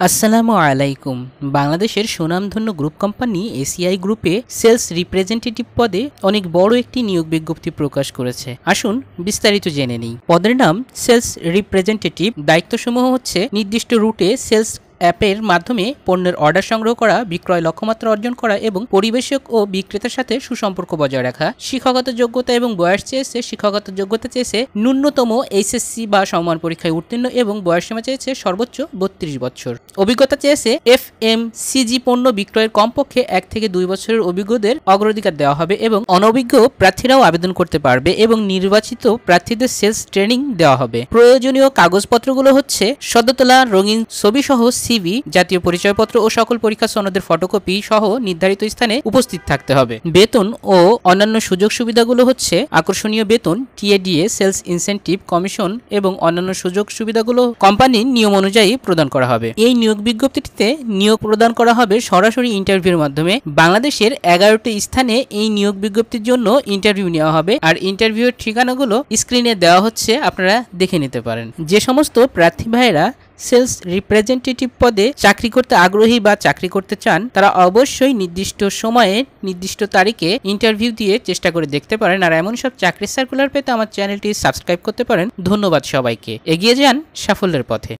আসসালামু আলাইকুম। বাংলাদেশের সুনামধন্য গ্রুপ কোম্পানি এসিআই গ্রুপে সেলস রিপ্রেজেন্টেটিভ পদে অনেক বড় একটি নিয়োগ বিজ্ঞপ্তি প্রকাশ করেছে। আসুন বিস্তারিত জেনে নিই। পদের নাম সেলস রিপ্রেজেন্টেটিভ। দায়িত্বসমূহ হচ্ছে নির্দিষ্ট রুটে সেলস অ্যাপের মাধ্যমে পণ্যের অর্ডার সংগ্রহ করা, বিক্রয় লক্ষ্যমাত্রা অর্জন করা এবং পরিবেশক ও বিক্রেতার সাথে সুসম্পর্ক বজায় রাখা। শিক্ষাগত যোগ্যতা এবং বয়স চেয়েছে শিক্ষাগত যোগ্যতা চেয়েছে ন্যূনতম এইচএসসি বা সমমান পরীক্ষায় উত্তীর্ণ এবং বয়সসীমা চেয়েছে সর্বোচ্চ 32 বছর। অভিজ্ঞতা চেয়েছে এফএমসিজি পণ্য বিক্রয়ের কমপক্ষে 1 থেকে 2 বছরের অভিজ্ঞদের অগ্রাধিকার দেওয়া হবে এবং অনভিজ্ঞ প্রার্থীরাও আবেদন করতে পারবে এবং নির্বাচিত প্রার্থীদের সেলস ট্রেনিং দেওয়া হবে। প্রয়োজনীয় কাগজপত্রগুলো হচ্ছে সদ্য তোলা রঙিন ছবি সহ সিভি, জাতীয় পরিচয়পত্র ও সকল পরীক্ষা সনদের ফটোকপি সহ নির্ধারিত স্থানে উপস্থিত থাকতে হবে। বেতন ও অন্যান্য সুযোগ সুবিধাগুলো হচ্ছে আকর্ষণীয় বেতন, টিএডিএ, সেলস ইনসেনটিভ, কমিশন এবং অন্যান্য সুযোগ সুবিধাগুলো কোম্পানির নিয়ম অনুযায়ী প্রদান করা হবে। এই নিয়োগ বিজ্ঞপ্তিতে নিয়োগ প্রদান করা হবে সরাসরি ইন্টারভিউর মাধ্যমে। বাংলাদেশের 11টি স্থানে এই নিয়োগ বিজ্ঞপ্তির জন্য ইন্টারভিউ নেওয়া হবে, আর ইন্টারভিউয়ের ঠিকানাগুলো স্ক্রিনে দেওয়া হচ্ছে, আপনারা দেখে নিতে পারেন। যে সমস্ত প্রার্থী ভাইয়েরা সেলস রিপ্রেজেন্টেটিভ পদে চাকরি করতে আগ্রহী বা চাকরি করতে চান, তারা অবশ্যই নির্দিষ্ট সময়ে নির্দিষ্ট তারিখে ইন্টারভিউ দিয়ে চেষ্টা করে দেখতে পারেন। আর এমন সব চাকরির সার্কুলার পেতে আমার চ্যানেলটি সাবস্ক্রাইব করতে পারেন। ধন্যবাদ সবাইকে। এগিয়ে যান সাফল্যের পথে।